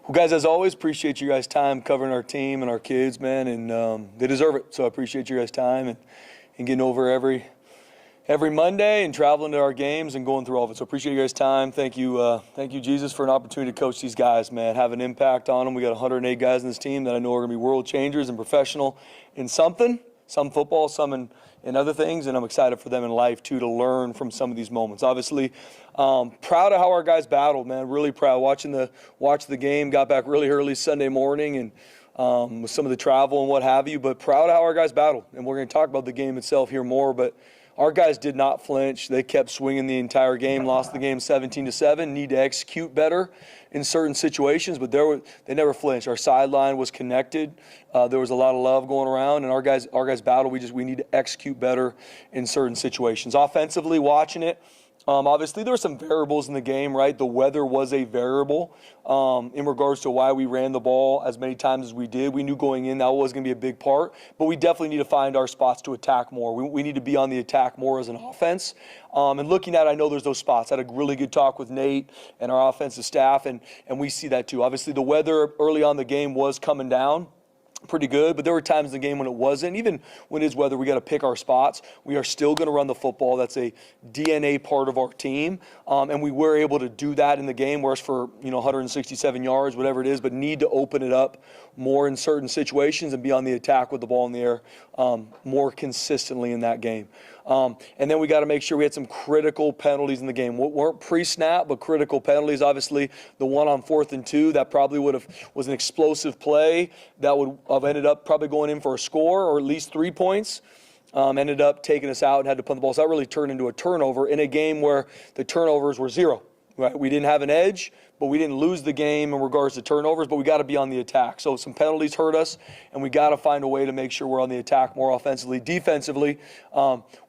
Well, guys, as always, appreciate you guys' time covering our team and our kids, man, and they deserve it. So I appreciate you guys' time and getting over every Monday and traveling to our games and going through all of it. So appreciate you guys' time. Thank you, Jesus, for an opportunity to coach these guys, man, have an impact on them. We got 108 guys in this team that I know are going to be world changers and professional in something, some football, some in other things, and I'm excited for them in life, too, to learn from some of these moments. Obviously, proud of how our guys battled, man, really proud. Watch the game, got back really early Sunday morning and with some of the travel and what have you, but proud of how our guys battled. And we're going to talk about the game itself here more, but our guys did not flinch. They kept swinging the entire game, lost the game 17-7, need to execute better in certain situations, but they never flinched. Our sideline was connected. There was a lot of love going around, and our guys battled. We need to execute better in certain situations. Offensively, watching it, obviously there were some variables in the game, right? The weather was a variable in regards to why we ran the ball as many times as we did. We knew going in that was going to be a big part, but we definitely need to find our spots to attack more. We need to be on the attack more as an offense. And looking at it, I know there's those spots. I had a really good talk with Nate and our offensive staff, and we see that too. Obviously, the weather early on in the game was coming down pretty good, but there were times in the game when it wasn't. Even when it's weather, we got to pick our spots. We are still going to run the football. That's a DNA part of our team, and we were able to do that in the game, whereas for 167 yards, whatever it is, but need to open it up more in certain situations and be on the attack with the ball in the air more consistently in that game. And then we got to make sure we had some critical penalties in the game. Weren't pre-snap, but critical penalties. Obviously, the one on 4th and 2, that probably was an explosive play that would have ended up probably going in for a score or at least 3 points. Ended up taking us out and had to punt the ball. So that really turned into a turnover in a game where the turnovers were 0. Right? We didn't have an edge, but we didn't lose the game in regards to turnovers, but we got to be on the attack. So some penalties hurt us, and we got to find a way to make sure we're on the attack more offensively. Defensively,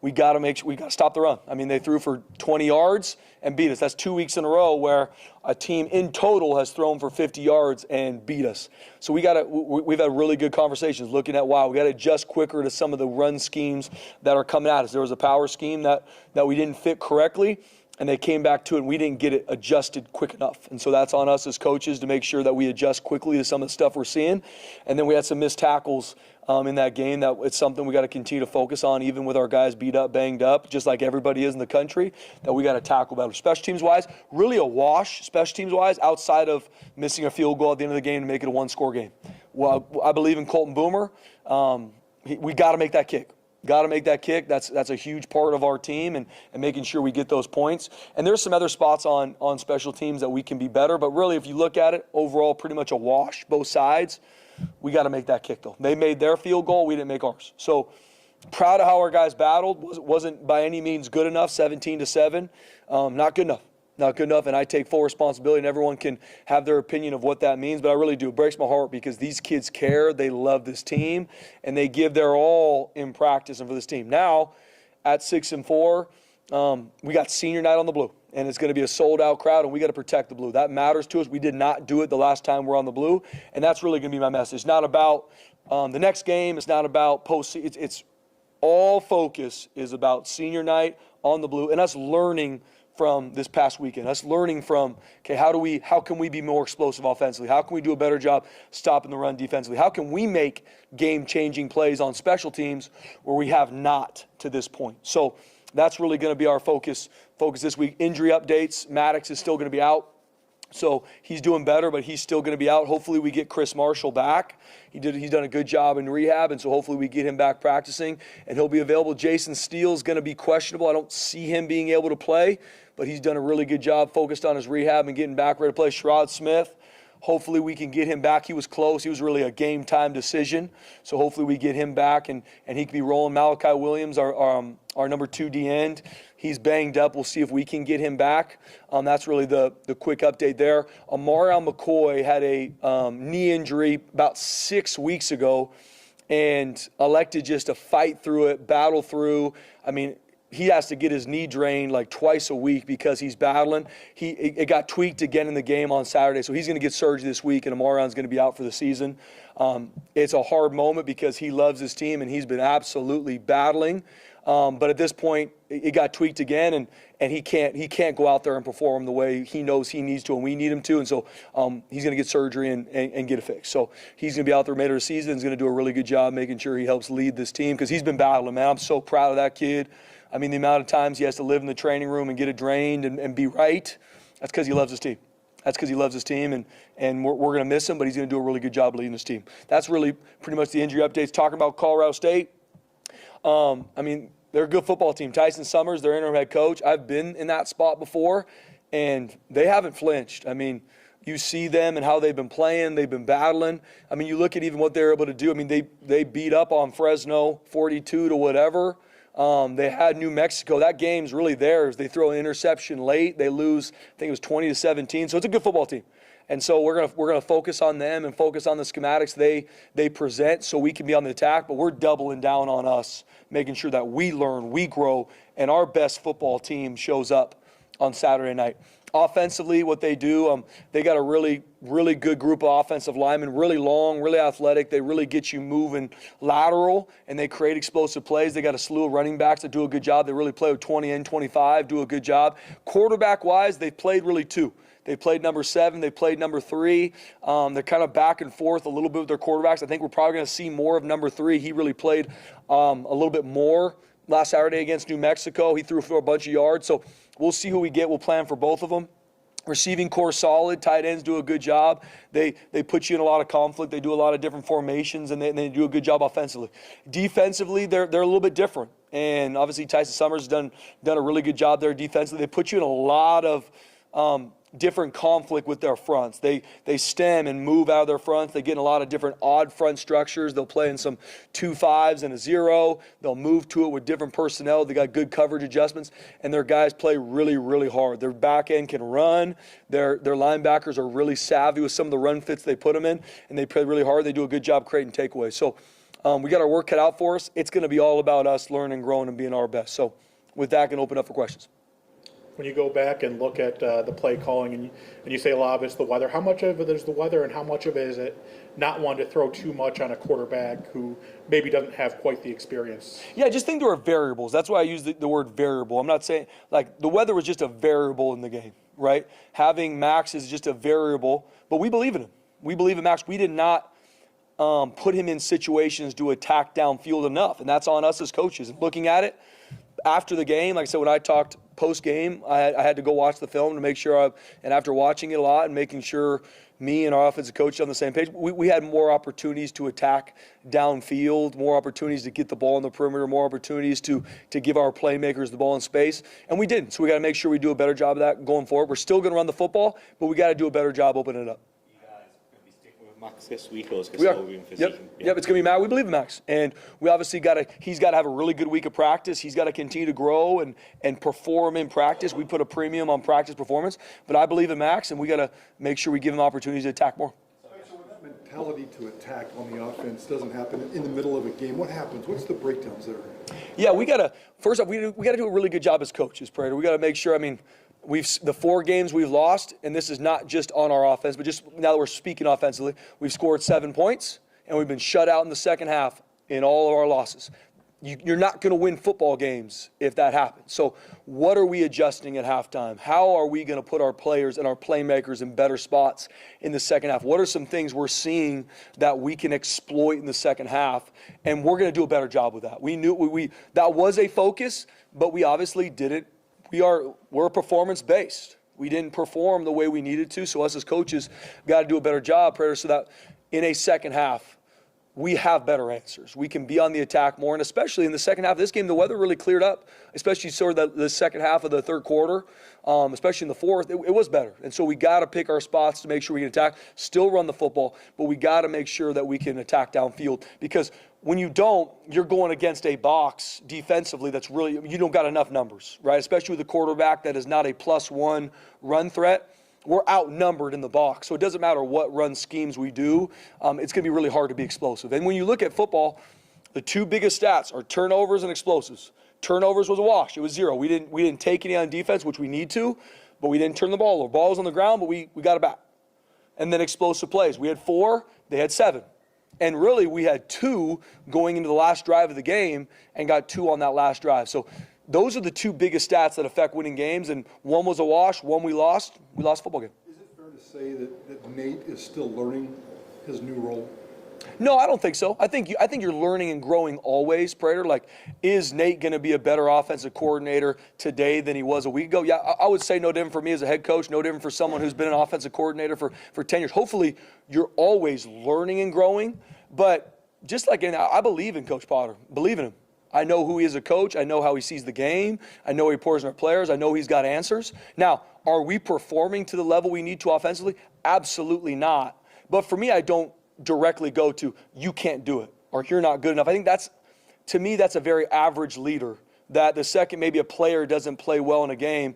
we got to stop the run. I mean, they threw for 20 yards and beat us. That's 2 weeks in a row where a team in total has thrown for 50 yards and beat us. So we've had really good conversations looking at, wow, we got to adjust quicker to some of the run schemes that are coming at us. There was a power scheme that we didn't fit correctly, and they came back to it, and we didn't get it adjusted quick enough. And so that's on us as coaches to make sure that we adjust quickly to some of the stuff we're seeing. And then we had some missed tackles in that game. That it's something we got to continue to focus on, even with our guys beat up, banged up, just like everybody is in the country, that we got to tackle better. Special teams-wise, really a wash, special teams-wise, outside of missing a field goal at the end of the game to make it a one-score game. Well, I believe in Colton Boomer. We got to make that kick. Got to make that kick. That's a huge part of our team and making sure we get those points. And there's some other spots on special teams that we can be better. But really, if you look at it, overall, pretty much a wash, both sides. We got to make that kick, though. They made their field goal. We didn't make ours. So proud of how our guys battled. Wasn't by any means good enough, 17-7. Not good enough. Not good enough, and I take full responsibility, and everyone can have their opinion of what that means, but I really do. It breaks my heart because these kids care, they love this team, and they give their all in practice and for this team. Now, at 6-4, we got senior night on the blue, and it's going to be a sold-out crowd, and we got to protect the blue. That matters to us. We did not do it the last time we're on the blue, and that's really going to be my message. It's not about the next game. It's not about postseason. It's all focus is about senior night on the blue, and us learning from this past weekend, us learning from, okay, how can we be more explosive offensively? How can we do a better job stopping the run defensively? How can we make game-changing plays on special teams where we have not to this point? So that's really going to be our focus this week. Injury updates, Maddox is still going to be out. So he's doing better, but he's still going to be out. Hopefully we get Chris Marshall back. He's done a good job in rehab, and so hopefully we get him back practicing, and he'll be available. Jason Steele's going to be questionable. I don't see him being able to play, but he's done a really good job focused on his rehab and getting back ready to play. Sherrod Smith, hopefully we can get him back. He was close. He was really a game-time decision, so hopefully we get him back and he can be rolling. Malachi Williams, our number 2 D-end, he's banged up. We'll see if we can get him back. That's really the quick update there. Amarion McCoy had a knee injury about 6 weeks ago and elected just to fight through it, battle through. I mean, he has to get his knee drained like twice a week because he's battling. It got tweaked again in the game on Saturday, so he's going to get surgery this week, and Amarion's going to be out for the season. It's a hard moment because he loves his team, and he's been absolutely battling But at this point, it got tweaked again, and he can't go out there and perform the way he knows he needs to and we need him to. And so he's going to get surgery and get it fixed. So he's going to be out there later this season. He's going to do a really good job making sure he helps lead this team because he's been battling, man. I'm so proud of that kid. I mean, the amount of times he has to live in the training room and get it drained and be right, that's because he loves his team. That's because he loves his team, and we're going to miss him, but he's going to do a really good job leading his team. That's really pretty much the injury updates. Talking about Colorado State, I mean, they're a good football team. Tyson Summers, their interim head coach, I've been in that spot before, and they haven't flinched. I mean, you see them and how they've been playing. They've been battling. I mean, you look at even what they're able to do. I mean, they beat up on Fresno 42 to whatever. They had New Mexico. That game's really theirs. They throw an interception late. They lose, I think it was 20-17. So it's a good football team. And so we're gonna focus on them and focus on the schematics they present so we can be on the attack. But we're doubling down on us, making sure that we learn, we grow, and our best football team shows up on Saturday night. Offensively, what they do, they got a really, really good group of offensive linemen, really long, really athletic. They really get you moving lateral, and they create explosive plays. They got a slew of running backs that do a good job. They really play with 20 and 25, do a good job. Quarterback-wise, they played really two. They played number 7. They played number 3. They're kind of back and forth a little bit with their quarterbacks. I think we're probably going to see more of number 3. He really played a little bit more last Saturday against New Mexico. He threw for a bunch of yards. So we'll see who we get. We'll plan for both of them. Receiving core solid. Tight ends do a good job. They put you in a lot of conflict. They do a lot of different formations, and they do a good job offensively. Defensively, they're a little bit different. And obviously Tyson Summers has done a really good job there defensively. They put you in a lot of different conflict with their fronts. They stem and move out of their fronts. They get in a lot of different odd front structures. They'll play in some 2-5s and a 0. They'll move to it with different personnel. They got good coverage adjustments, and their guys play really, really hard. Their back end can run. Their linebackers are really savvy with some of the run fits they put them in, and they play really hard. They do a good job creating takeaways. So we got our work cut out for us. It's going to be all about us learning, growing, and being our best. So with that, I can open up for questions. When you go back and look at the play calling and you say a lot of it's the weather, how much of it is the weather and how much of it is it not wanting to throw too much on a quarterback who maybe doesn't have quite the experience? Yeah, I just think there are variables. That's why I use the word variable. I'm not saying, like, the weather was just a variable in the game, right? Having Max is just a variable, but we believe in him. We believe in Max. We did not put him in situations to attack downfield enough, and that's on us as coaches. And looking at it, after the game, like I said, when I talked post-game, I had to go watch the film to make sure, and after watching it a lot and making sure me and our offensive coach on the same page, we had more opportunities to attack downfield, more opportunities to get the ball in the perimeter, more opportunities to give our playmakers the ball in space, and we didn't. So we got to make sure we do a better job of that going forward. We're still going to run the football, but we got to do a better job opening it up. Max this week, or is it we are. still room for Yep, it's going to be Max. We believe in Max. And we obviously he's got to have a really good week of practice. He's got to continue to grow and perform in practice. We put a premium on practice performance. But I believe in Max, and we got to make sure we give him opportunities to attack more. So when that mentality to attack on the offense doesn't happen in the middle of a game, what happens? What's the breakdowns there? Yeah, first off, we got to do a really good job as coaches, Prater. We got to make sure, the 4 games we've lost, and this is not just on our offense, but just now that we're speaking offensively, we've scored 7 points, and we've been shut out in the second half in all of our losses. You're not going to win football games if that happens. So what are we adjusting at halftime? How are we going to put our players and our playmakers in better spots in the second half? What are some things we're seeing that we can exploit in the second half? And we're going to do a better job with that. We knew that was a focus, but we obviously didn't. We're performance-based. We didn't perform the way we needed to, so us as coaches got to do a better job, Prater, so that in a second half, we have better answers. We can be on the attack more, and especially in the second half of this game, the weather really cleared up, especially sort of the second half of the third quarter, especially in the fourth. It was better, and so we got to pick our spots to make sure we can attack, still run the football, but we got to make sure that we can attack downfield, because when you don't, you're going against a box defensively that's really, you don't got enough numbers, right? Especially with a quarterback that is not a +1 run threat. We're outnumbered in the box. So it doesn't matter what run schemes we do. It's going to be really hard to be explosive. And when you look at football, the 2 biggest stats are turnovers and explosives. Turnovers was a wash. It was 0. We didn't take any on defense, which we need to, but we didn't turn the ball over. Ball was on the ground, but we got it back. And then explosive plays. We had 4. They had 7. And really, we had 2 going into the last drive of the game and got 2 on that last drive. So those are the 2 biggest stats that affect winning games. And one was a wash, one we lost. We lost a football game. Is it fair to say that Nate is still learning his new role? No, I don't think so. I think you're learning and growing always, Prater. Like, is Nate going to be a better offensive coordinator today than he was a week ago? Yeah, I would say no different for me as a head coach, no different for someone who's been an offensive coordinator for 10 years. Hopefully, you're always learning and growing. But just like I believe in Coach Potter, believe in him. I know who he is as a coach. I know how he sees the game. I know he pours in our players. I know he's got answers. Now, are we performing to the level we need to offensively? Absolutely not. But for me, I don't directly go to, you can't do it, or you're not good enough. I think to me, that's a very average leader, that the second maybe a player doesn't play well in a game,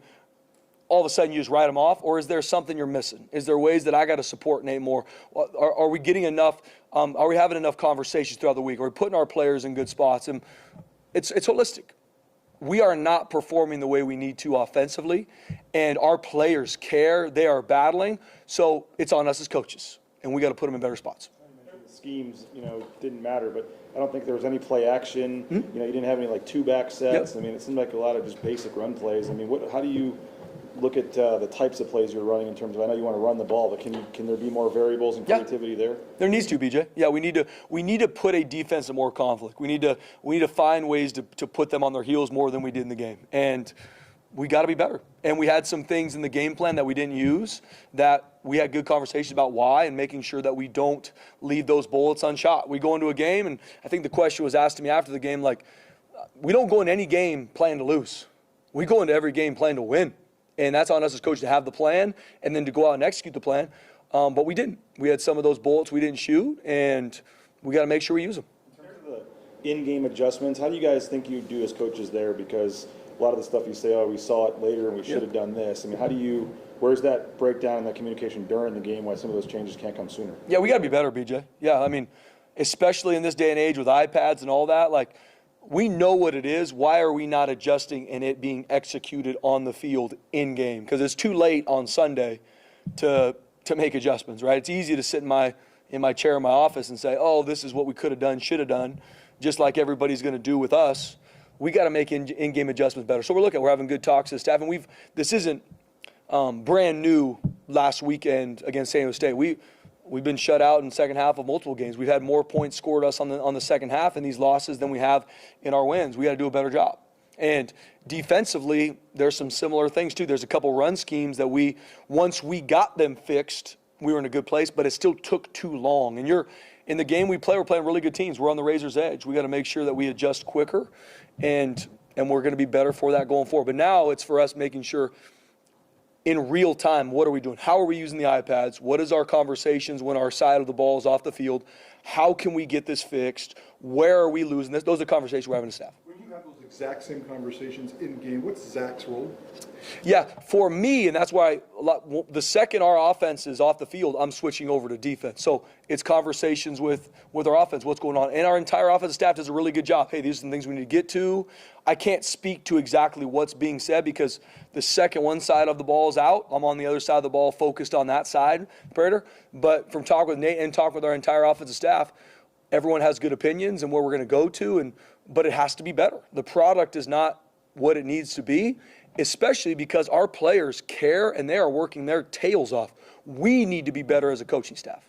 all of a sudden you just write them off, or is there something you're missing? Is there ways that I got to support Nate more? Are we getting enough, are we having enough conversations throughout the week? Are we putting our players in good spots? And it's holistic. We are not performing the way we need to offensively, and our players care. They are battling, so it's on us as coaches, and we got to put them in better spots. Schemes, didn't matter, but I don't think there was any play action. You didn't have any 2-back sets. Yep. I mean, it seemed like a lot of just basic run plays. I mean, how do you look at the types of plays you're running in terms of, I know you want to run the ball, but can there be more variables and creativity there? There needs to, BJ. Yeah, we need to put a defense in more conflict. We need to find ways to put them on their heels more than we did in the game. And we got to be better. And we had some things in the game plan that we didn't use, that we had good conversations about why, and making sure that we don't leave those bullets unshot. We go into a game, and I think the question was asked to me after the game, we don't go into any game planning to lose. We go into every game planning to win. And that's on us as coaches to have the plan and then to go out and execute the plan. But we didn't. We had some of those bullets we didn't shoot, and we got to make sure we use them. In terms of the in-game adjustments, how do you guys think you do as coaches there? Because a lot of the stuff you say, we saw it later and we should have done this. I mean, where's that breakdown and that communication during the game, why some of those changes can't come sooner? Yeah, we got to be better, BJ. Yeah, I mean, especially in this day and age with iPads and all that, we know what it is. Why are we not adjusting and it being executed on the field in game? Because it's too late on Sunday to make adjustments, right? It's easy to sit in my chair in my office and say, oh, this is what we could have done, should have done, just like everybody's going to do with us. We got to make in-game adjustments better. So we're having good talks as staff, and this isn't brand new. Last weekend against San Diego State, we've been shut out in the second half of multiple games. We've had more points scored us on the second half in these losses than we have in our wins. We got to do a better job. And defensively, there's some similar things too. There's a couple run schemes that once we got them fixed, we were in a good place, but it still took too long. And in the game we're playing really good teams. We're on the razor's edge. We got to make sure that we adjust quicker, and we're going to be better for that going forward. But now it's for us making sure in real time, what are we doing? How are we using the iPads? What is our conversations when our side of the ball is off the field? How can we get this fixed? Where are we losing this? Those are conversations we're having as staff. When you have those exact same conversations in game, what's Zach's role? Yeah, for me, and that's why the second our offense is off the field, I'm switching over to defense. So it's conversations with our offense, what's going on. And our entire offensive staff does a really good job. Hey, these are the things we need to get to. I can't speak to exactly what's being said because the second one side of the ball is out. I'm on the other side of the ball focused on that side, Prater. But from talking with Nate and talking with our entire offensive staff, everyone has good opinions and where we're going to go to, but it has to be better. The product is not what it needs to be, especially because our players care and they are working their tails off. We need to be better as a coaching staff.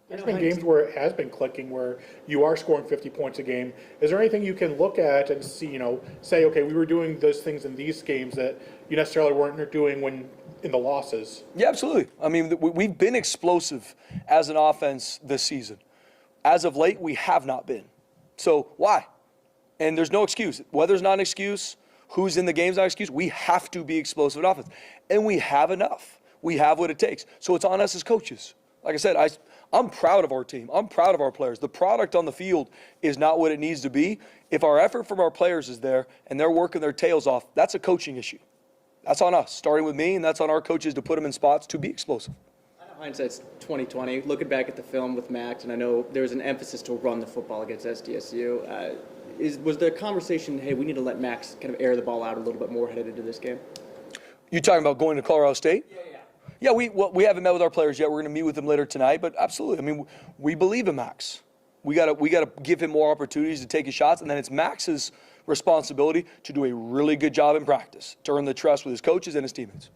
There's been games where it has been clicking, where you are scoring 50 points a game. Is there anything you can look at and see, say, okay, we were doing those things in these games that you necessarily weren't doing when in the losses? Yeah, absolutely. I mean, we've been explosive as an offense this season. As of late, we have not been. So why? And there's no excuse. Weather's not an excuse. Who's in the game's not an excuse. We have to be explosive at offense. And we have enough. We have what it takes. So it's on us as coaches. Like I said, I'm proud of our team. I'm proud of our players. The product on the field is not what it needs to be. If our effort from our players is there and they're working their tails off, that's a coaching issue. That's on us, starting with me, and that's on our coaches to put them in spots to be explosive. I know hindsight's 20/20. Looking back at the film with Max, and I know there was an emphasis to run the football against SDSU. Was there a conversation, hey, we need to let Max kind of air the ball out a little bit more headed into this game? You talking about going to Colorado State? Yeah, we haven't met with our players yet. We're going to meet with them later tonight, but absolutely. I mean, we believe in Max. We gotta give him more opportunities to take his shots, and then it's Max's responsibility to do a really good job in practice, to earn the trust with his coaches and his teammates.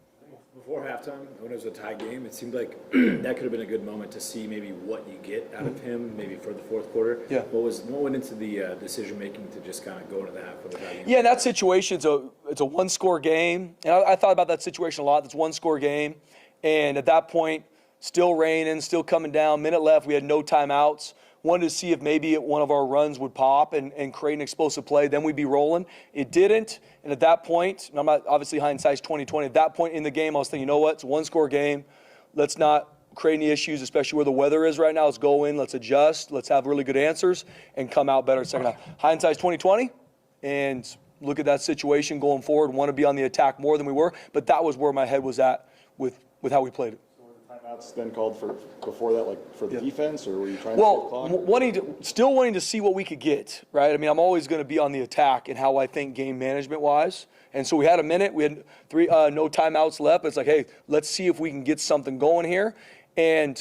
Before halftime, when it was a tie game, it seemed like that could have been a good moment to see maybe what you get out of him, maybe for the fourth quarter. Yeah. What went into the decision making to just kind of go into the half for the tie game? Yeah, in that situation, it's a one-score game, and I thought about that situation a lot. It's a one-score game, and at that point, still raining, still coming down, minute left, we had no timeouts. Wanted to see if maybe one of our runs would pop and create an explosive play. Then we'd be rolling. It didn't. And at that point, and I'm not obviously hindsight's 2020. At that point in the game, I was thinking, you know what? It's a one-score game. Let's not create any issues, especially where the weather is right now. Let's go in. Let's adjust. Let's have really good answers and come out better second half. Hindsight's 2020, and look at that situation going forward. Want to be on the attack more than we were, but that was where my head was at with how we played it. Timeouts then called for before that, like for the defense, or were you trying to save the clock? Still wanting to see what we could get, right? I mean, I'm always going to be on the attack in how I think game management wise. And so we had a minute. We had no timeouts left. It's like, hey, let's see if we can get something going here. And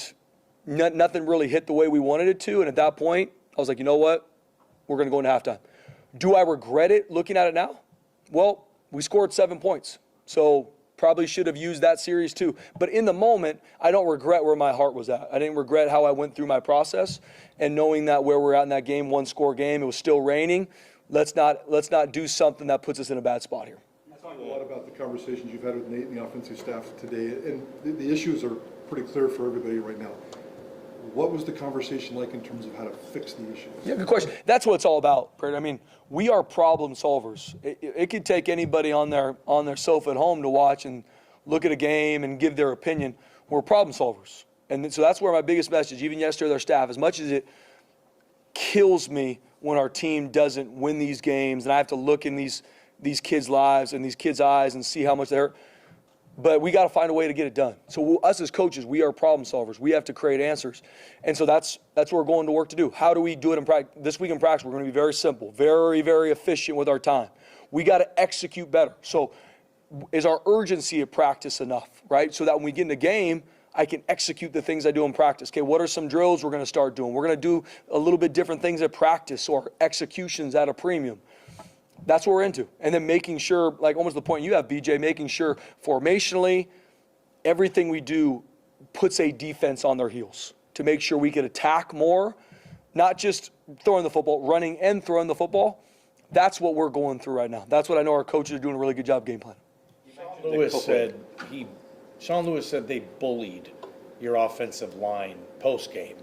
nothing really hit the way we wanted it to. And at that point, I was like, you know what? We're going to go into halftime. Do I regret it looking at it now? Well, we scored 7 points. So probably should have used that series too. But in the moment, I don't regret where my heart was at. I didn't regret how I went through my process, and knowing that where we're at in that game, one-score game, it was still raining. Let's not do something that puts us in a bad spot here. You talk a lot about the conversations you've had with Nate and the offensive staff today, and the issues are pretty clear for everybody right now. What was the conversation like in terms of how to fix the issues? Yeah, good question. That's what it's all about, Brett. I mean, we are problem solvers. It could take anybody on their sofa at home to watch and look at a game and give their opinion. We're problem solvers. And so that's where my biggest message, even yesterday with our staff, as much as it kills me when our team doesn't win these games and I have to look in these kids' lives and these kids' eyes and see how much they hurt, but we got to find a way to get it done. So us as coaches, we are problem solvers. We have to create answers. And so that's what we're going to work to do. How do we do it in practice? This week in practice, we're going to be very simple, very, very efficient with our time. We got to execute better. So is our urgency at practice enough, right? So that when we get in the game, I can execute the things I do in practice. Okay, what are some drills we're going to start doing? We're going to do a little bit different things at practice, or executions at a premium. That's what we're into. And then making sure, like almost the point you have, BJ, making sure formationally, everything we do puts a defense on their heels to make sure we can attack more, not just throwing the football, running and throwing the football. That's what we're going through right now. That's what I know our coaches are doing a really good job game planning. Sean Lewis said they bullied your offensive line post-game.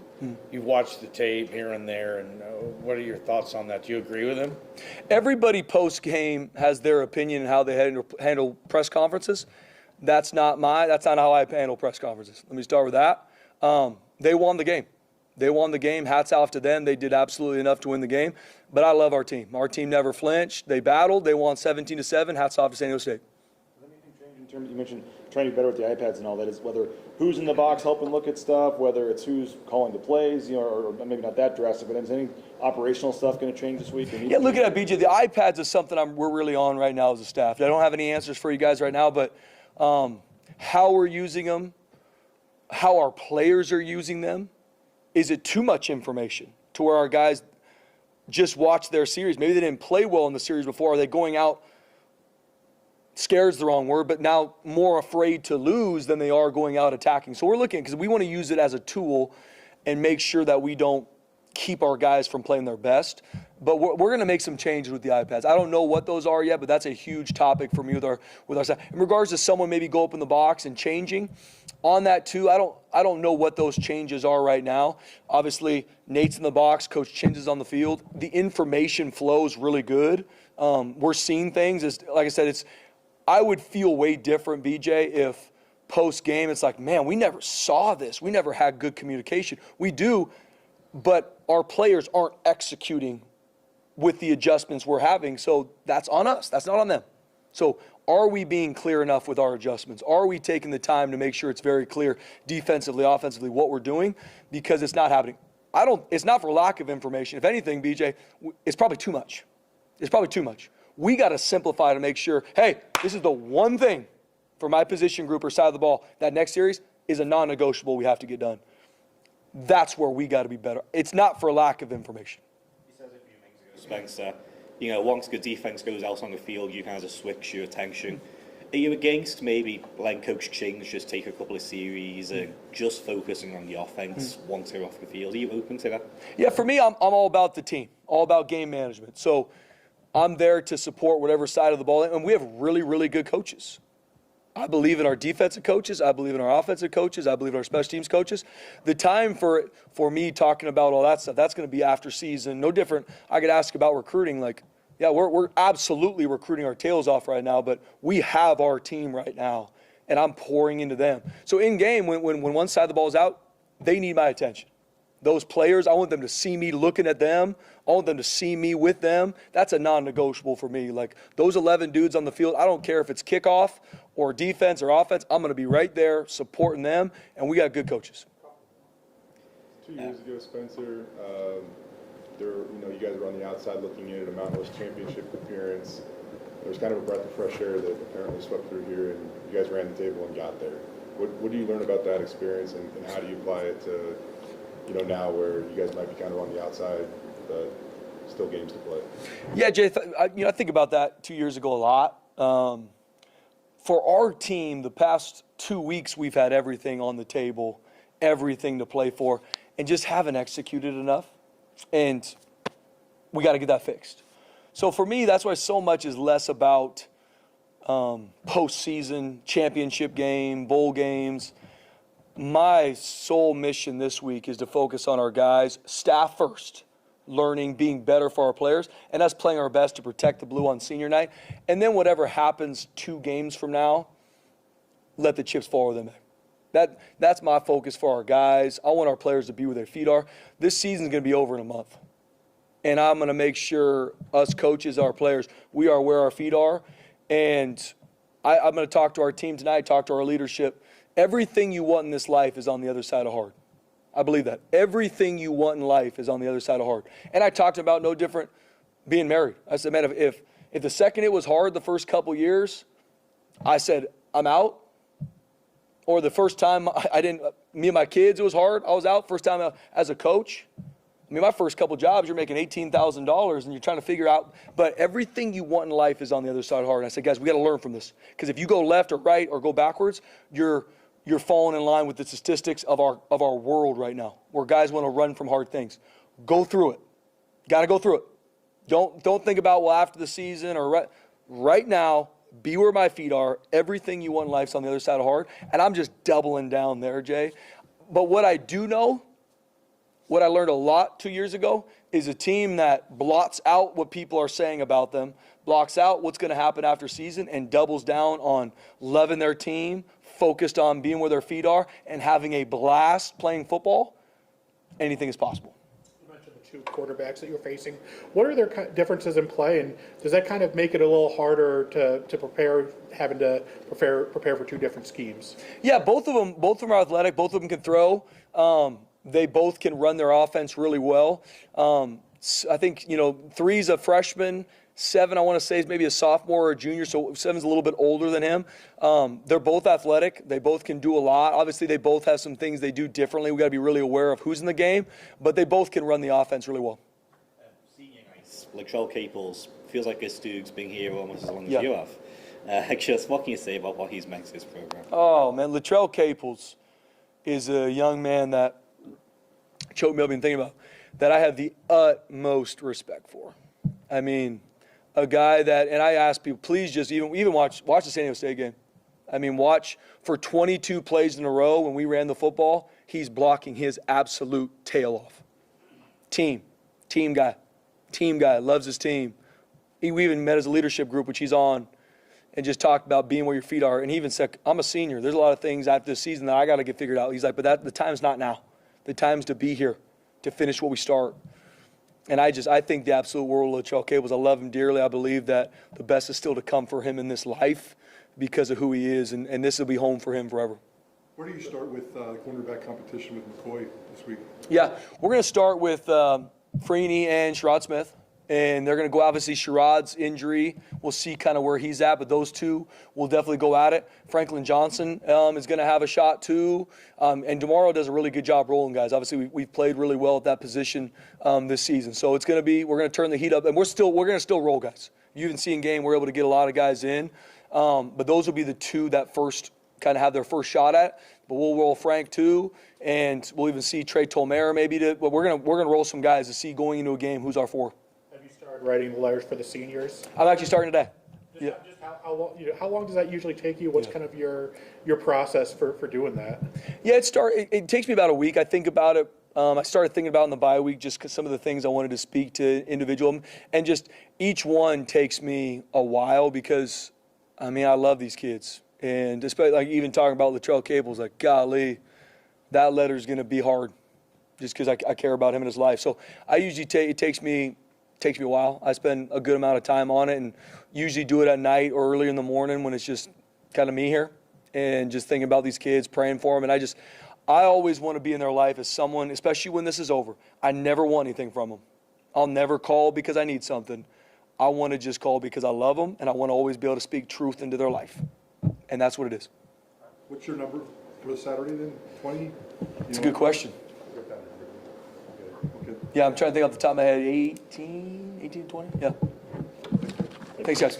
You've watched the tape here and there, and what are your thoughts on that? Do you agree with him? Everybody post-game has their opinion on how they handle press conferences. That's not how I handle press conferences. Let me start with that. They won the game. They won the game. Hats off to them. They did absolutely enough to win the game. But I love our team. Our team never flinched. They battled. They won 17-7. Hats off to San Diego State. Does anything change in terms, you mentioned trying to be better with the iPads and all that, is whether who's in the box helping look at stuff, whether it's who's calling the plays, or maybe not that drastic, but is any operational stuff going to change this week? Yeah, look at that, BJ. The iPads is something we're really on right now as a staff. I don't have any answers for you guys right now, but how we're using them, how our players are using them, is it too much information to where our guys just watch their series? Maybe they didn't play well in the series before. Are they going out, scared's the wrong word, but now more afraid to lose than they are going out attacking? So we're looking, because we want to use it as a tool and make sure that we don't keep our guys from playing their best. But we're going to make some changes with the iPads. I don't know what those are yet, but that's a huge topic for me with our staff. In regards to someone maybe go up in the box and changing on that too, I don't know what those changes are right now. Obviously, Nate's in the box, Coach Chins is on the field. The information flow is really good. We're seeing things. Like I said, I would feel way different, BJ, if post-game it's like, man, we never saw this. We never had good communication. We do, but our players aren't executing with the adjustments we're having, so that's on us. That's not on them. So are we being clear enough with our adjustments? Are we taking the time to make sure it's very clear defensively, offensively, what we're doing? Because it's not happening. It's not for lack of information. If anything, BJ, it's probably too much. It's probably too much. We got to simplify to make sure, hey, this is the one thing for my position group or side of the ball that next series is a non-negotiable we have to get done. That's where we got to be better. It's not for lack of information. He says a few things ago, Spencer, once the defense goes out on the field, you kind of switch your attention. Are you against maybe letting Coach Ching just take a couple of series and just focusing on the offense once they're off the field? Are you open to that? Yeah, for me, I'm all about the team, all about game management. So I'm there to support whatever side of the ball. And we have really, really good coaches. I believe in our defensive coaches. I believe in our offensive coaches. I believe in our special teams coaches. The time for me talking about all that stuff, that's going to be after season. No different. I could ask about recruiting, like, yeah, we're absolutely recruiting our tails off right now, but we have our team right now, and I'm pouring into them. So in game, when one side of the ball is out, they need my attention. Those players, I want them to see me looking at them. I want them to see me with them. That's a non-negotiable for me. Like, those 11 dudes on the field, I don't care if it's kickoff or defense or offense. I'm going to be right there supporting them, and we got good coaches. 2 years ago, Spencer, you guys were on the outside looking in at a Mountain West Championship appearance. There was kind of a breath of fresh air that apparently swept through here, and you guys ran the table and got there. What do you learn about that experience, and how do you apply it to, now where you guys might be kind of on the outside, but still games to play? Yeah, Jay, I think about that 2 years ago a lot. For our team, the past 2 weeks, we've had everything on the table, everything to play for, and just haven't executed enough. And we got to get that fixed. So for me, that's why so much is less about postseason, championship game, bowl games. My sole mission this week is to focus on our guys, staff first, learning, being better for our players, and us playing our best to protect the blue on senior night. And then whatever happens 2 games from now, let the chips fall where they may. That's my focus for our guys. I want our players to be where their feet are. This season's going to be over in a month. And I'm going to make sure us coaches, our players, we are where our feet are. And I'm going to talk to our team tonight, talk to our leadership. Everything you want in this life is on the other side of hard. I believe that. Everything you want in life is on the other side of hard. And I talked about no different being married. I said, man, if the second it was hard the first couple years, I said, I'm out. Or the first time me and my kids, it was hard. I was out first time as a coach. I mean, my first couple jobs, you're making $18,000 and you're trying to figure out, but everything you want in life is on the other side of hard. And I said, guys, we got to learn from this. Because if you go left or right or go backwards, you're falling in line with the statistics of our world right now, where guys want to run from hard things. Go through it. Got to go through it. Don't think about, well, after the season or right now, be where my feet are. Everything you want in life's on the other side of hard. And I'm just doubling down there, Jay. But what I do know, what I learned a lot 2 years ago, is a team that blots out what people are saying about them, blocks out what's going to happen after season, and doubles down on loving their team, focused on being where their feet are, and having a blast playing football. Anything is possible. Two quarterbacks that you're facing. What are their differences in play, and does that kind of make it a little harder to prepare, having to prepare for 2 different schemes? Yeah, both of them are athletic. Both of them can throw. They both can run their offense really well. I think 3's a freshman. 7, I want to say, is maybe a sophomore or a junior, so 7's a little bit older than him. They're both athletic. They both can do a lot. Obviously, they both have some things they do differently. We got to be really aware of who's in the game, but they both can run the offense really well. Senior nights, Latrell Caples, feels like this dude's been here almost as long as you have. Just what can you say about what he's meant to this program? Oh, man, Latrell Caples is a young man that choked me up and thinking about, that I have the utmost respect for. I mean, a guy that, and I ask people, please just even watch the San Diego State game. I mean, watch for 22 plays in a row when we ran the football, he's blocking his absolute tail off. Team guy, loves his team. We even met as a leadership group, which he's on, and just talked about being where your feet are. And he even said, I'm a senior. There's a lot of things after this season that I got to get figured out. He's like, but the time's not now. The time's to be here, to finish what we start. And I think the absolute world of Latrell Caples, I love him dearly. I believe that the best is still to come for him in this life because of who he is, and this will be home for him forever. Where do you start with cornerback competition with McCoy this week? Yeah, we're going to start with Freeney and Sherrod Smith. And they're going to go, obviously, Sherrod's injury. We'll see kind of where he's at, but those two will definitely go at it. Franklin Johnson is going to have a shot too. And DeMauro does a really good job rolling guys. Obviously, we've played really well at that position this season. So it's going to be, we're going to turn the heat up, and we're going to still roll guys. You even see in game, we're able to get a lot of guys in. But those will be the two that first kind of have their first shot at. But we'll roll Frank too, and we'll even see Trey Tolmere maybe. But we're going to roll some guys to see going into a game who's our four. Writing the letters for the seniors? I'm actually starting today. Just how long does that usually take you? What's kind of your process for doing that? Yeah, it takes me about a week. I think about it. I started thinking about it in the bye week just because some of the things I wanted to speak to individual, and just each one takes me a while because, I mean, I love these kids, and especially like even talking about Latrell Cable's like, golly, that letter's going to be hard, just because I care about him and his life. So I usually it takes me a while. I spend a good amount of time on it, and usually do it at night or early in the morning when it's just kind of me here and just thinking about these kids, praying for them. And I always want to be in their life as someone, especially when this is over. I never want anything from them. I'll never call because I need something. I want to just call because I love them, and I want to always be able to speak truth into their life. And that's what it is. What's your number for Saturday then? 20? It's a good question. Okay. Yeah, I'm trying to think off the top of my head. 18, 20? Yeah. Thanks, guys.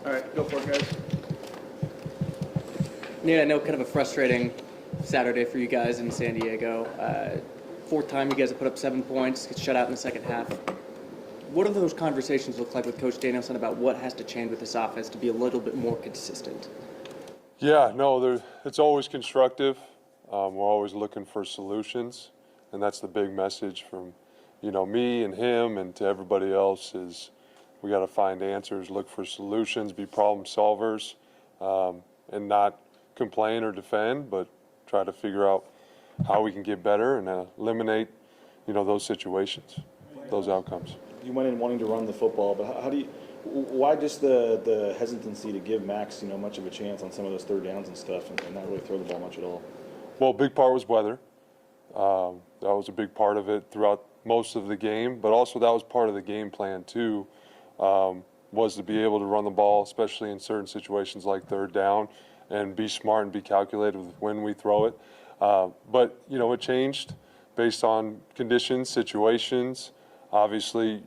All right, go for it, guys. Yeah, I know, kind of a frustrating Saturday for you guys in San Diego. Fourth time you guys have put up 7 points, get shut out in the second half. What do those conversations look like with Coach Danielson about what has to change with this offense to be a little bit more consistent? Yeah, no, it's always constructive. We're always looking for solutions, and that's the big message from, me and him and to everybody else is we got to find answers, look for solutions, be problem solvers, and not complain or defend, but try to figure out how we can get better and eliminate, those situations, those outcomes. You went in wanting to run the football, but why just the hesitancy to give Max, much of a chance on some of those third downs and stuff and not really throw the ball much at all? Well, a big part was weather. That was a big part of it throughout most of the game, but also that was part of the game plan too, was to be able to run the ball, especially in certain situations like third down, and be smart and be calculated with when we throw it. But, it changed based on conditions, situations. Obviously,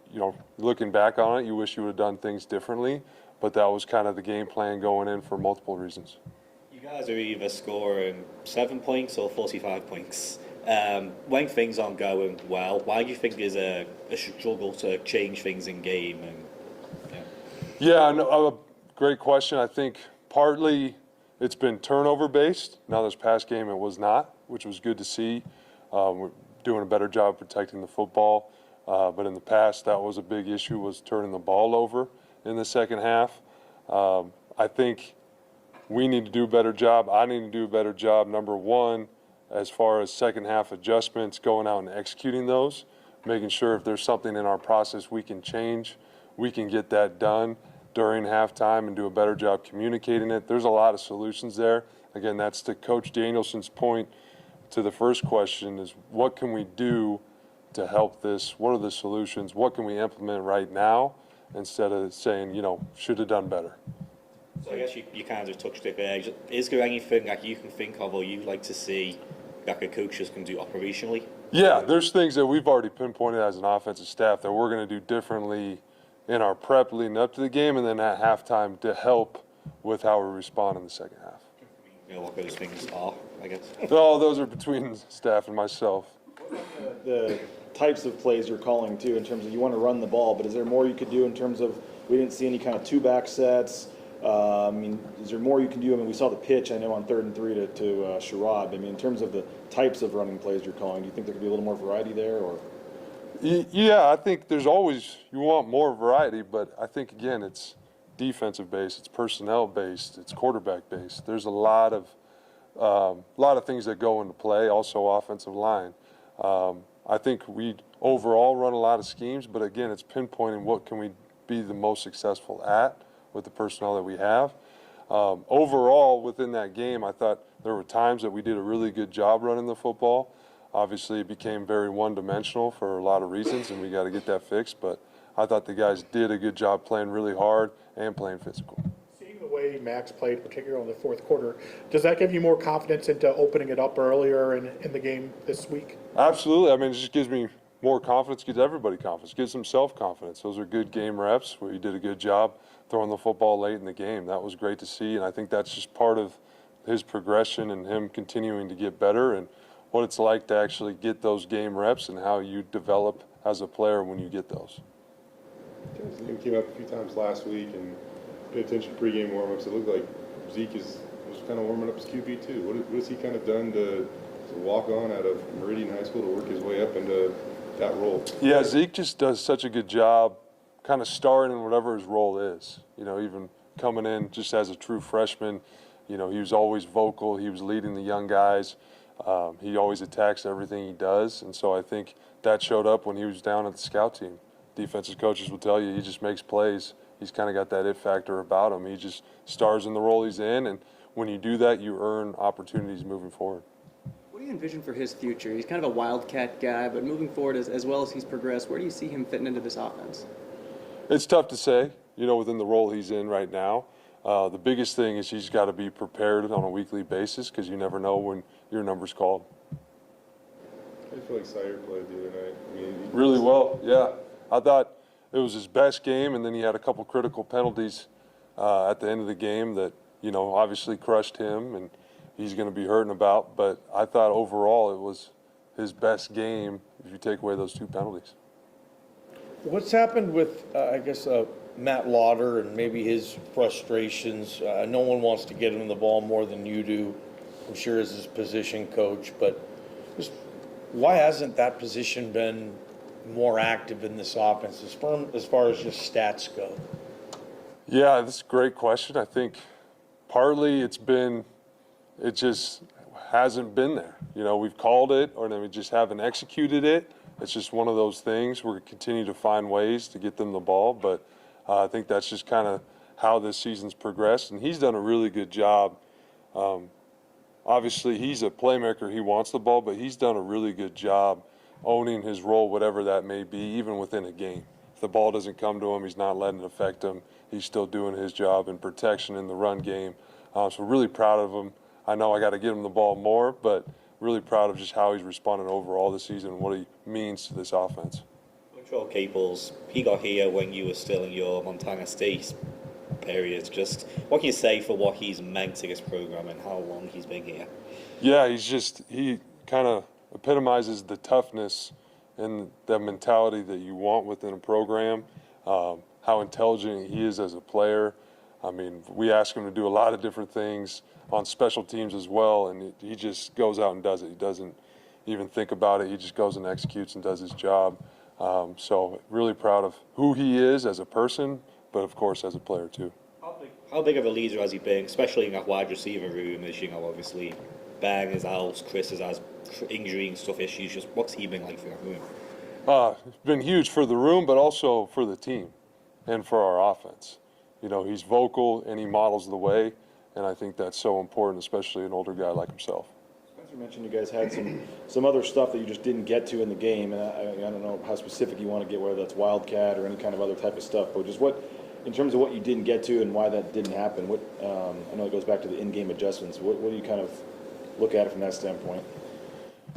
looking back on it, you wish you would have done things differently, but that was kind of the game plan going in for multiple reasons. You guys are either scoring 7 points or 45 points. When things aren't going well, why do you think there's a struggle to change things in game? A great question. I think partly it's been turnover based. Now this past game it was not, which was good to see. We're doing a better job protecting the football. But in the past, that was a big issue, was turning the ball over in the second half. I think we need to do a better job. I need to do a better job, number one, as far as second half adjustments, going out and executing those, making sure if there's something in our process we can change, we can get that done during halftime and do a better job communicating it. There's a lot of solutions there. Again, that's to Coach Danielson's point to the first question is what can we do to help this? What are the solutions? What can we implement right now instead of saying, should have done better? So I guess you kind of just touched it there. Is there anything that you can think of or you'd like to see that the coaches can do operationally? Yeah, there's things that we've already pinpointed as an offensive staff that we're going to do differently in our prep leading up to the game and then at halftime to help with how we respond in the second half. You know what those things are, I guess. All those are between staff and myself. The types of plays you're calling too, in terms of you want to run the ball, but is there more you could do in terms of, we didn't see any kind of two-back sets. I mean, is there more you can do? I mean, we saw the pitch, I know, on 3rd and 3 to Sherrod. I mean, in terms of the types of running plays you're calling, do you think there could be a little more variety there? Or? Yeah, I think there's always, you want more variety, but I think, again, it's defensive-based, it's personnel-based, it's quarterback-based. There's a lot of things that go into play, also offensive line. I think we overall run a lot of schemes, but, again, it's pinpointing what can we be the most successful at with the personnel that we have. Overall, within that game, I thought there were times that we did a really good job running the football. Obviously, it became very one-dimensional for a lot of reasons, and we got to get that fixed. But I thought the guys did a good job playing really hard and playing physical. Seeing the way Max played, particularly in the fourth quarter, does that give you more confidence into opening it up earlier in the game this week? Absolutely. I mean, it just gives me more confidence, gives everybody confidence, gives them self-confidence. Those are good game reps where you did a good job throwing the football late in the game. That was great to see, and I think that's just part of his progression and him continuing to get better and what it's like to actually get those game reps and how you develop as a player when you get those. His name came up a few times last week, and paid attention to pregame warm-ups. It looked like Zeke was kind of warming up his QB too. What has he kind of done to walk on out of Meridian High School to work his way up into that role? Yeah, Zeke just does such a good job kind of starting in whatever his role is. You know, even coming in just as a true freshman, you know, he was always vocal. He was leading the young guys. He always attacks everything he does. And so I think that showed up when he was down at the scout team. Defensive coaches will tell you he just makes plays. He's kind of got that it factor about him. He just stars in the role he's in. And when you do that, you earn opportunities moving forward. What do you envision for his future? He's kind of a wildcat guy, but moving forward as well as he's progressed, where do you see him fitting into this offense? It's tough to say, you know, within the role he's in right now. The biggest thing is he's got to be prepared on a weekly basis because you never know when your number's called. I feel like Sire played the other night. I mean, Really well, yeah. I thought it was his best game, and then he had a couple critical penalties at the end of the game that, you know, obviously crushed him, and he's going to be hurting about. But I thought overall it was his best game if you take away those two penalties. What's happened with, I guess, Matt Lauder and maybe his frustrations? No one wants to get him the ball more than you do, I'm sure, as his position coach. But just why hasn't that position been more active in this offense as far as just stats go? Yeah, that's a great question. I think partly it just hasn't been there. You know, we've called it, or then we just haven't executed it. It's just one of those things. We're going to continue to find ways to get them the ball, but I think that's just kind of how this season's progressed, and he's done a really good job. Obviously, he's a playmaker. He wants the ball, but he's done a really good job owning his role, whatever that may be, even within a game. If the ball doesn't come to him, he's not letting it affect him. He's still doing his job in protection in the run game. So really proud of him. I know I got to get him the ball more, but really proud of just how he's responded overall this season and what he means to this offense. Joel Caples, he got here when you were still in your Montana State period. Just what can you say for what he's meant to this program and how long he's been here? Yeah, he kind of epitomizes the toughness and the mentality that you want within a program, how intelligent he is as a player. I mean, we ask him to do a lot of different things on special teams as well, and he just goes out and does it. He doesn't even think about it. He just goes and executes and does his job. So really proud of who he is as a person, but of course as a player too. How big of a leader has he been, especially in that wide receiver room? As you know, obviously, Bang is out, Chris has injury and stuff issues. Just what's he been like for that room? It's been huge for the room, but also for the team and for our offense. You know, he's vocal and he models the way, and I think that's so important, especially an older guy like himself. Spencer mentioned you guys had some other stuff that you just didn't get to in the game, and I don't know how specific you want to get, whether that's Wildcat or any kind of other type of stuff, but just what In terms of what you didn't get to and why that didn't happen, what I know it goes back to the in-game adjustments. What do you kind of look at it from that standpoint?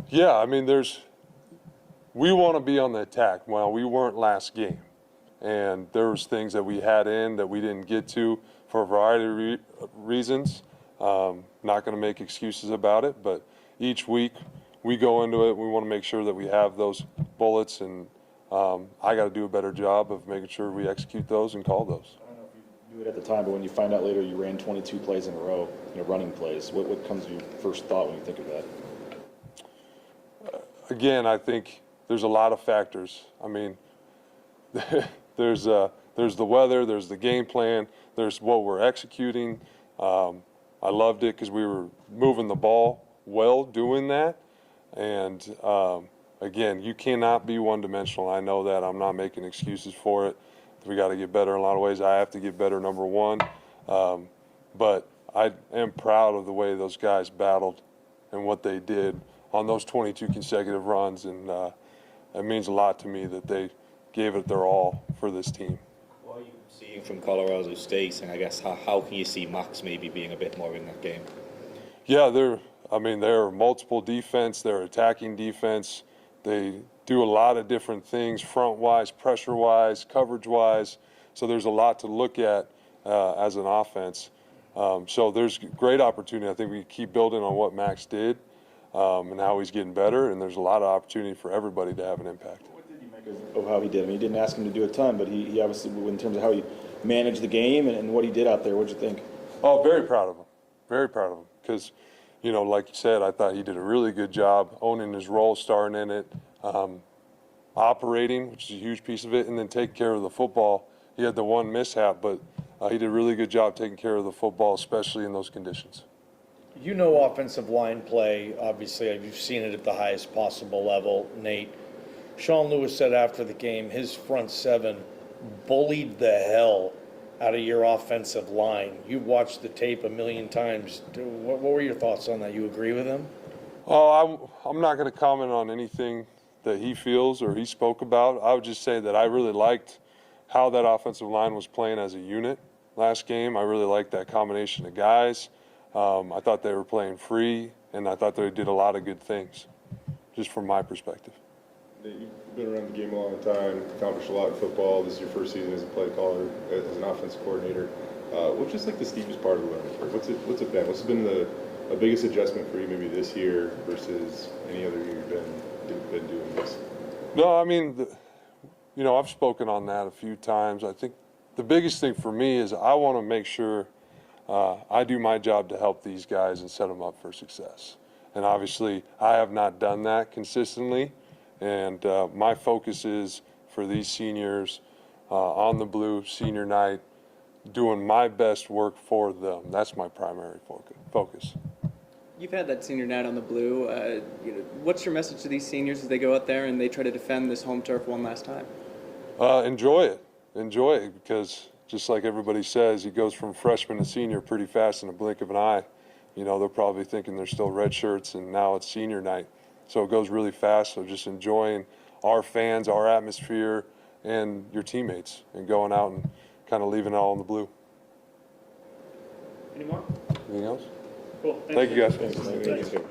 Yeah, I mean, we want to be on the attack. Well, we weren't last game, and there was things that we had in that we didn't get to for a variety of reasons. Not going to make excuses about it, but each week we go into it. We want to make sure that we have those bullets, and I got to do a better job of making sure we execute those and call those. I don't know if you knew it at the time, but when you find out later you ran 22 plays in a row, running plays, what comes to your first thought when you think of that? Again, I think there's a lot of factors. I mean, there's the weather, there's the game plan, there's what we're executing. I loved it because we were moving the ball well doing that. And again, you cannot be one-dimensional. I know that. I'm not making excuses for it. We got to get better in a lot of ways. I have to get better, number one. But I am proud of the way those guys battled and what they did on those 22 consecutive runs. And it means a lot to me that they gave it their all for this team. What are you seeing from Colorado State, and I guess how can you see Max maybe being a bit more in that game? Yeah, they're multiple defense, they're attacking defense. They do a lot of different things, front-wise, pressure-wise, coverage-wise. So there's a lot to look at as an offense. So there's great opportunity. I think we keep building on what Max did and how he's getting better, and there's a lot of opportunity for everybody to have an impact. What did you make of how he did? I mean, you didn't ask him to do a ton, but he obviously, in terms of how he managed the game and what he did out there, what'd you think? Oh, very proud of him. Very proud of him. Because, like you said, I thought he did a really good job owning his role, starting in it, operating, which is a huge piece of it, and then taking care of the football. He had the one mishap, but he did a really good job taking care of the football, especially in those conditions. Offensive line play, obviously, you've seen it at the highest possible level, Nate. Sean Lewis said after the game his front seven bullied the hell out of your offensive line. You've watched the tape a million times. What were your thoughts on that? You agree with him? Oh, I'm not going to comment on anything that he feels or he spoke about. I would just say that I really liked how that offensive line was playing as a unit last game. I really liked that combination of guys. I thought they were playing free, and I thought they did a lot of good things, just from my perspective. You've been around the game a long time, accomplished a lot in football. This is your first season as a play caller, as an offensive coordinator. What's just like the steepest part of the learning curve? What's it been? What's been the biggest adjustment for you maybe this year versus any other year you've been doing this? No, I mean, I've spoken on that a few times. I think the biggest thing for me is I want to make sure I do my job to help these guys and set them up for success. And obviously, I have not done that consistently. And my focus is for these seniors on the blue senior night, doing my best work for them. That's my primary focus. You've had that senior night on the blue. What's your message to these seniors as they go out there and they try to defend this home turf one last time? Enjoy it. Enjoy it, because just like everybody says, it goes from freshman to senior pretty fast in a blink of an eye. They're probably thinking they're still red shirts, and now it's senior night. So it goes really fast. So just enjoying our fans, our atmosphere, and your teammates, and going out and kind of leaving it all in the blue. Any more? Anything else? Cool. Thank you, guys. Thanks, Coach.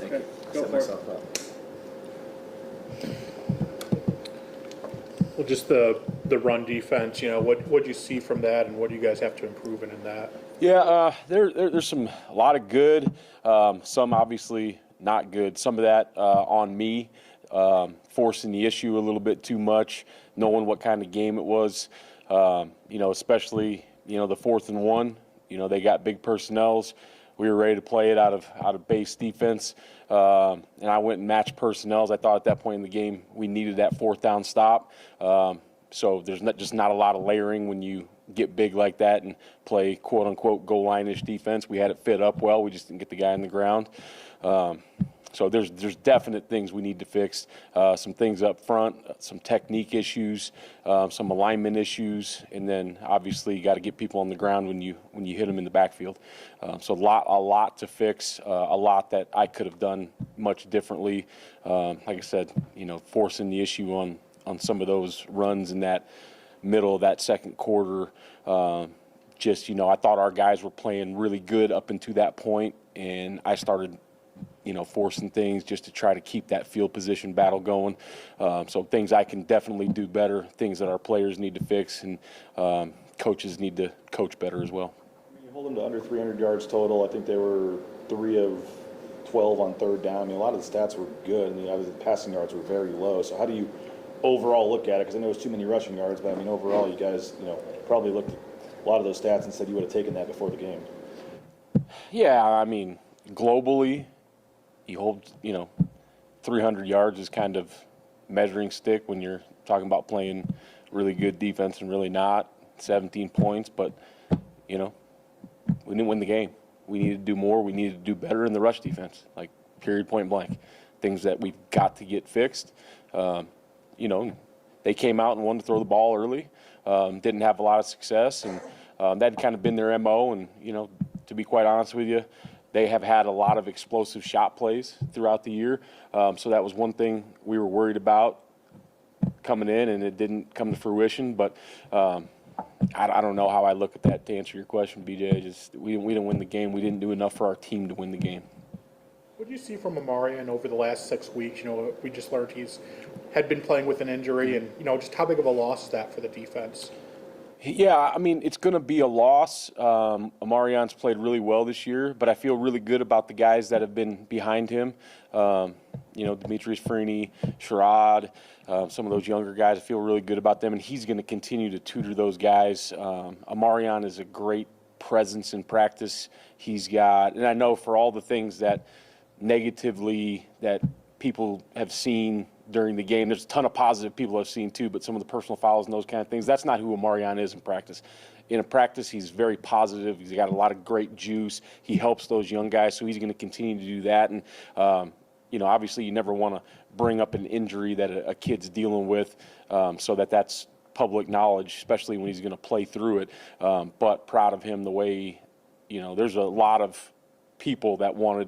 Okay, go for it. Well, just the run defense, what do you see from that, and what do you guys have to improve in that? Yeah, there's a lot of good, some obviously not good. Some of that on me, forcing the issue a little bit too much, knowing what kind of game it was. Especially the 4th and 1. They got big personnels. We were ready to play it out of base defense, and I went and matched personnels. I thought at that point in the game we needed that 4th down stop. So there's not a lot of layering when you get big like that and play quote unquote goal line-ish defense. We had it fit up well. We just didn't get the guy on the ground. So there's definite things we need to fix. Some things up front, some technique issues, some alignment issues, and then obviously you got to get people on the ground when you hit them in the backfield. So a lot to fix, a lot that I could have done much differently. Like I said, forcing the issue on some of those runs in that middle of that second quarter. I thought our guys were playing really good up until that point, and I started forcing things just to try to keep that field position battle going. So things I can definitely do better, things that our players need to fix, and coaches need to coach better as well. You hold them to under 300 yards total. I think they were 3 of 12 on 3rd down. A lot of the stats were good, and obviously the passing yards were very low. So how do you overall look at it? Because I know it was too many rushing yards, but overall you guys probably looked at a lot of those stats and said you would have taken that before the game. Yeah, globally, you hold, 300 yards is kind of measuring stick when you're talking about playing really good defense and really not. 17 points, but, we didn't win the game. We needed to do more. We needed to do better in the rush defense, period, point blank. Things that we've got to get fixed. They came out and wanted to throw the ball early, didn't have a lot of success, and that had kind of been their MO. And, to be quite honest with you, they have had a lot of explosive shot plays throughout the year. So that was one thing we were worried about coming in, and it didn't come to fruition. But I don't know how I look at that to answer your question, BJ. We didn't win the game. We didn't do enough for our team to win the game. What do you see from Amarian over the last 6 weeks? We just learned he's had been playing with an injury, and just how big of a loss is that for the defense? Yeah, it's going to be a loss. Amarian's played really well this year, but I feel really good about the guys that have been behind him. Demetrius Freeney, Sherrod, some of those younger guys. I feel really good about them, and he's going to continue to tutor those guys. Amarian is a great presence in practice. He's got, and I know for all the things that negatively that people have seen during the game, there's a ton of positive people have seen too, but some of the personal fouls and those kind of things, that's not who Amarian is in practice. In a practice, he's very positive. He's got a lot of great juice. He helps those young guys, so he's going to continue to do that. And, obviously you never want to bring up an injury that a kid's dealing with so that's public knowledge, especially when he's going to play through it. But proud of him the way, there's a lot of people that wanted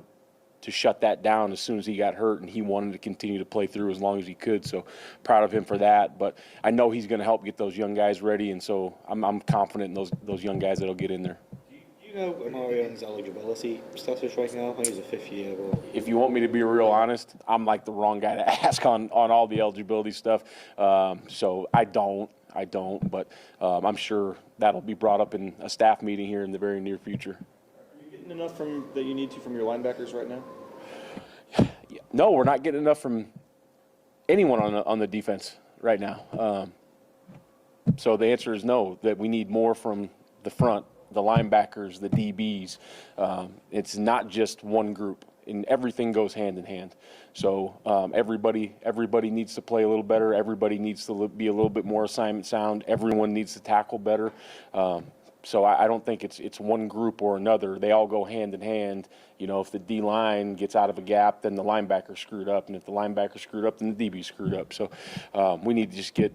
to shut that down as soon as he got hurt, and he wanted to continue to play through as long as he could. So proud of him for that. But I know he's going to help get those young guys ready, and so I'm confident in those young guys that'll get in there. Do you know Amarian's eligibility status right now? I think he's a 5th year. Or... If you want me to be real honest, I'm the wrong guy to ask on all the eligibility stuff. So I don't, but I'm sure that'll be brought up in a staff meeting here in the very near future. Enough that you need to from your linebackers right now? No, we're not getting enough from anyone on the defense right now. So the answer is no, that we need more from the front, the linebackers, the DBs. It's not just one group, and everything goes hand in hand. So everybody needs to play a little better. Everybody needs to be a little bit more assignment sound. Everyone needs to tackle better. So I don't think it's one group or another. They all go hand in hand. If the D-line gets out of a gap, then the linebacker screwed up. And if the linebacker screwed up, then the DB screwed up. So we need to just get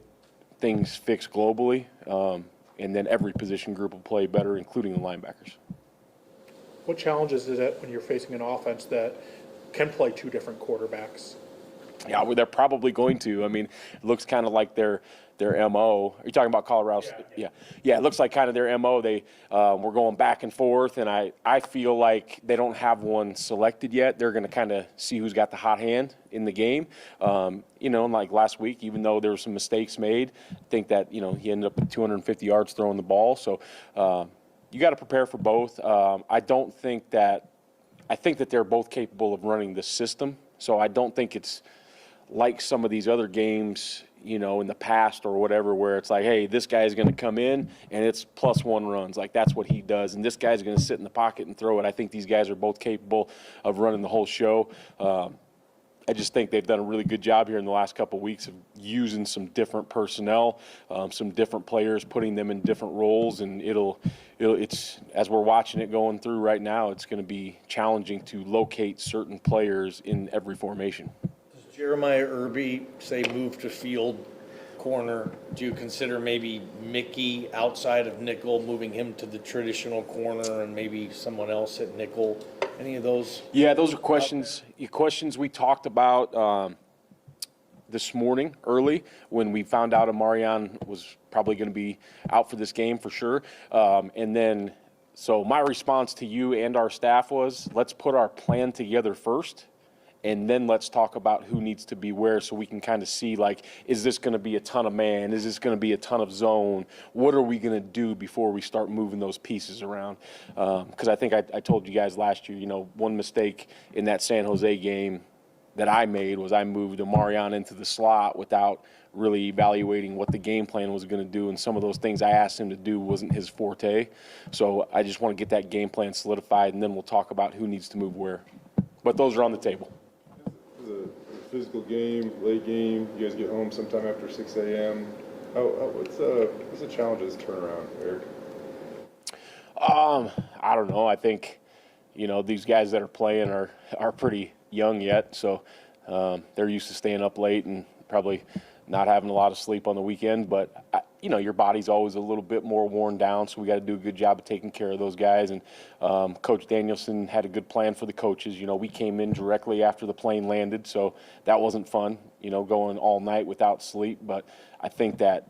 things fixed globally, and then every position group will play better, including the linebackers. What challenges is it when you're facing an offense that can play 2 different quarterbacks? Yeah, well, they're probably going to. It looks kind of like their MO. Are you talking about Colorado? Yeah. It looks like kind of their MO. They we're going back and forth, and I feel like they don't have one selected yet. They're going to kind of see who's got the hot hand in the game. Like last week, even though there were some mistakes made, I think that he ended up with 250 yards throwing the ball. So you got to prepare for both. I don't think that I think that they're both capable of running the system. So I don't think it's like some of these other games, you know, in the past or whatever, where it's like, hey, this guy's going to come in and it's +1 runs. Like, that's what he does. And this guy's going to sit in the pocket and throw it. I think these guys are both capable of running the whole show. I just think they've done a really good job here in the last couple of weeks of using some different personnel, some different players, putting them in different roles, and it's as we're watching it going through right now, it's going to be challenging to locate certain players in every formation. Does Jeremiah Irby say move to field corner? Do you consider maybe Mickey outside of nickel, moving him to the traditional corner, and maybe someone else at nickel? Any of those? Yeah, those are questions we talked about this morning early when we found out Amarian was probably going to be out for this game for sure. And then, so my response to you and our staff was, let's put our plan together first, and then let's talk about who needs to be where, so we can kind of see, like, is this going to be a ton of man? Is this going to be a ton of zone? What are we going to do before we start moving those pieces around? Because I think I told you guys last year, you know, one mistake in that San Jose game that I made was I moved Amarian into the slot without really evaluating what the game plan was going to do, and some of those things I asked him to do wasn't his forte. So I just want to get that game plan solidified, and then we'll talk about who needs to move where. But those are on the table. A physical game, late game. You guys get home sometime after 6 a.m. What's the challenge of this turnaround, Erik? I don't know. I think, you know, these guys that are playing are pretty young yet, so they're used to staying up late and probably not having a lot of sleep on the weekend. But you know, your body's always a little bit more worn down, so we got to do a good job of taking care of those guys. And Coach Danielson had a good plan for the coaches. You know, we came in directly after the plane landed, so that wasn't fun, you know, going all night without sleep. But I think that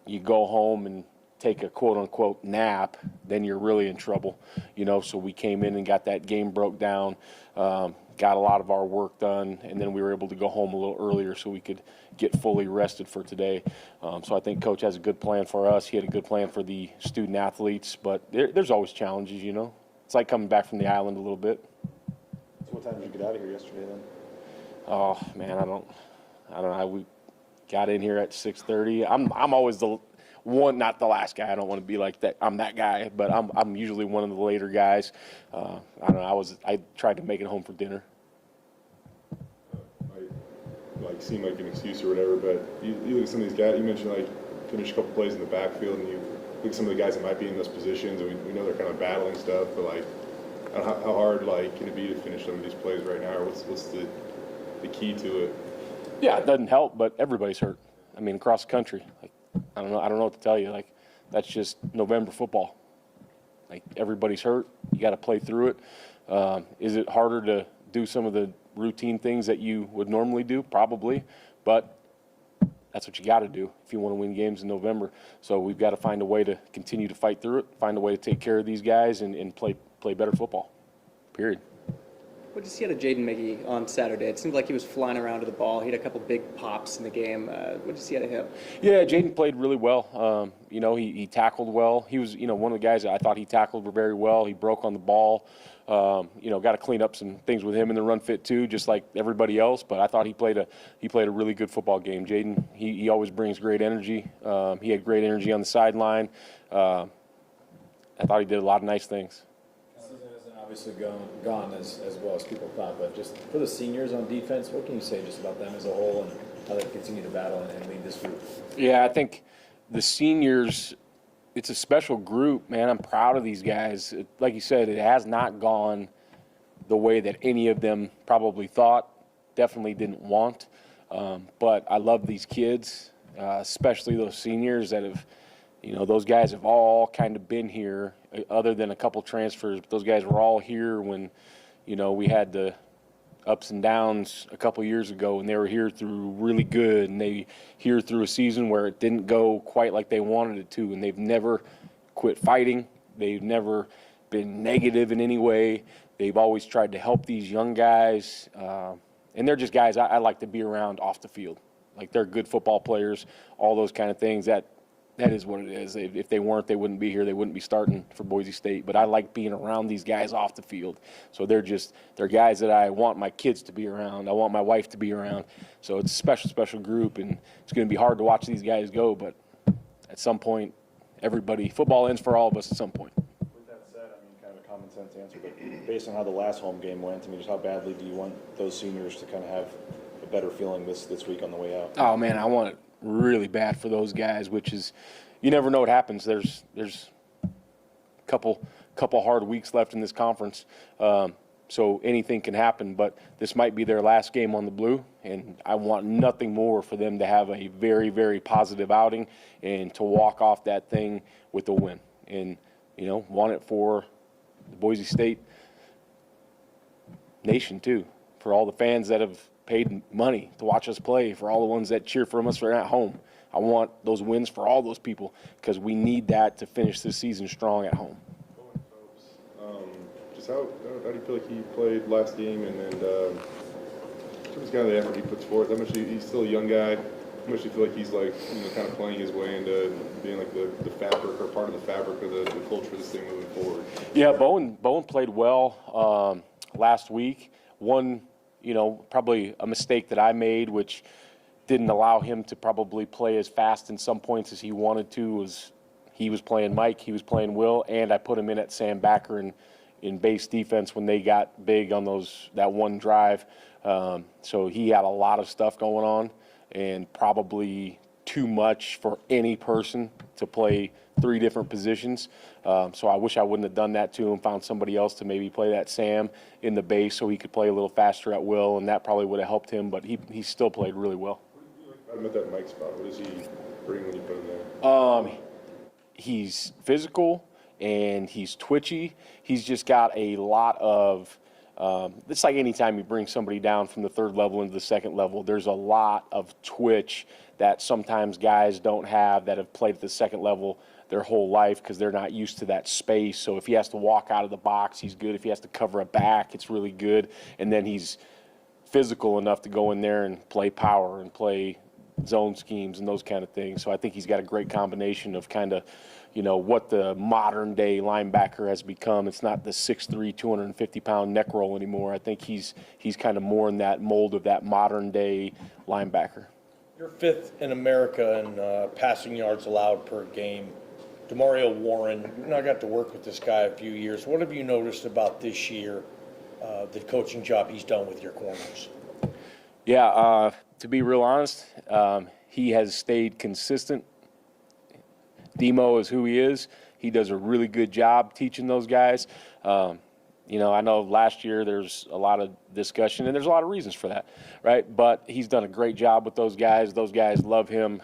you go home and take a quote-unquote nap, then you're really in trouble, you know. So we came in and got that game broke down, got a lot of our work done, and then we were able to go home a little earlier so we could get fully rested for today. So I think Coach has a good plan for us. He had a good plan for the student athletes, but there's always challenges, you know. It's like coming back from the island a little bit. So what time did you get out of here yesterday then? Oh man, I don't know. We got in here at 6:30. I'm always the one, not the last guy. I don't want to be like that. I'm that guy, but I'm usually one of the later guys. I don't know. I tried to make it home for dinner. Like seem like an excuse or whatever, but you look at some of these guys. You mentioned like finish a couple plays in the backfield, and you look at some of the guys that might be in those positions, and we know they're kind of battling stuff. But like, how hard like can it be to finish some of these plays right now, or what's the key to it? Yeah, it doesn't help, but everybody's hurt. I mean, across the country. Like, I don't know what to tell you. Like, that's just November football. Like, everybody's hurt. You got to play through it. Is it harder to do some of the routine things that you would normally do? Probably, but that's what you got to do if you want to win games in November. So we've got to find a way to continue to fight through it, find a way to take care of these guys, and play better football, period. What did you see out of Jaden Mickey on Saturday? It seemed like he was flying around to the ball. He had a couple big pops in the game. What did you see out of him? Yeah, Jaden played really well. You know, he tackled well. He was, you know, one of the guys that I thought he tackled very well. He broke on the ball. You know, got to clean up some things with him in the run fit too, just like everybody else. But I thought he played a really good football game. Jaden, he always brings great energy. He had great energy on the sideline. I thought he did a lot of nice things. Obviously gone as well as people thought, but just for the seniors on defense, what can you say just about them as a whole and how they continue to battle and lead this group? Yeah, I think the seniors, it's a special group, man. I'm proud of these guys. Like you said, it has not gone the way that any of them probably thought, definitely didn't want. But I love these kids, especially those seniors that have, you know, those guys have all kind of been here, other than a couple transfers. But those guys were all here when, you know, we had the ups and downs a couple years ago, and they were here through really good, and they here through a season where it didn't go quite like they wanted it to, and they've never quit fighting. They've never been negative in any way. They've always tried to help these young guys, and they're just guys I like to be around off the field. Like, they're good football players, all those kind of things. That that is what it is. If they weren't, they wouldn't be here. They wouldn't be starting for Boise State. But I like being around these guys off the field. So they're guys that I want my kids to be around. I want my wife to be around. So it's a special, special group, and it's going to be hard to watch these guys go. But at some point, football ends for all of us at some point. With that said, I mean, kind of a common sense answer, but based on how the last home game went, I mean, just how badly do you want those seniors to kind of have a better feeling this week on the way out? Oh man, I want it really bad for those guys, which is, you never know what happens. There's a couple hard weeks left in this conference, so anything can happen. But this might be their last game on the blue, and I want nothing more for them to have a very, very positive outing and to walk off that thing with a win. And want it for the Boise State nation too, for all the fans that have paid money to watch us play, for all the ones that cheer for us when we're at home. I want those wins for all those people because we need that to finish this season strong at home. Just how do you feel like he played last game, and just kind of the effort he puts forth? How much he's still a young guy. How much do you feel like he's kind of playing his way into being like the fabric or part of the fabric of the culture of this thing moving forward? Yeah, Bowen played well last week. One, probably a mistake that I made, which didn't allow him to probably play as fast in some points as he wanted to, was he was playing Mike, he was playing Will, and I put him in at Sam Backer in base defense when they got big on that one drive. So he had a lot of stuff going on, and probably too much for any person to play 3 different positions. So I wish I wouldn't have done that to him, found somebody else to maybe play that Sam in the base so he could play a little faster at will, and that probably would have helped him, but he still played really well. I'm at that Mike spot. What does he bring when you put him there? He's physical and he's twitchy. He's just got a lot of it's like anytime you bring somebody down from the 3rd level into the 2nd level, there's a lot of twitch that sometimes guys don't have that have played at the 2nd level their whole life because they're not used to that space. So if he has to walk out of the box, he's good. If he has to cover a back, it's really good. And then he's physical enough to go in there and play power and play zone schemes and those kind of things. So I think he's got a great combination of kind of, what the modern day linebacker has become. It's not the 6'3", 250-pound neck roll anymore. I think he's kind of more in that mold of that modern day linebacker. You're 5th in America in passing yards allowed per game. DeMario Warren, I got to work with this guy a few years. What have you noticed about this year, the coaching job he's done with your corners? Yeah, to be real honest, he has stayed consistent. Demo is who he is. He does a really good job teaching those guys. I know last year there's a lot of discussion, and there's a lot of reasons for that, right? But he's done a great job with those guys. Those guys love him.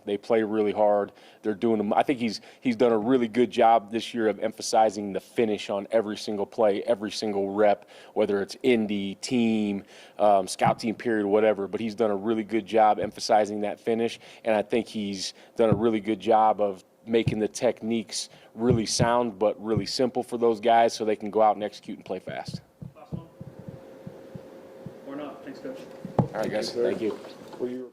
They play really hard. They're doing them. I think he's done a really good job this year of emphasizing the finish on every single play, every single rep, whether it's indie, team, scout team period, whatever. But he's done a really good job emphasizing that finish, and I think he's done a really good job of making the techniques really sound but really simple for those guys so they can go out and execute and play fast. Last one. Or not. Thanks, Coach. All right, guys. Thank you. Were you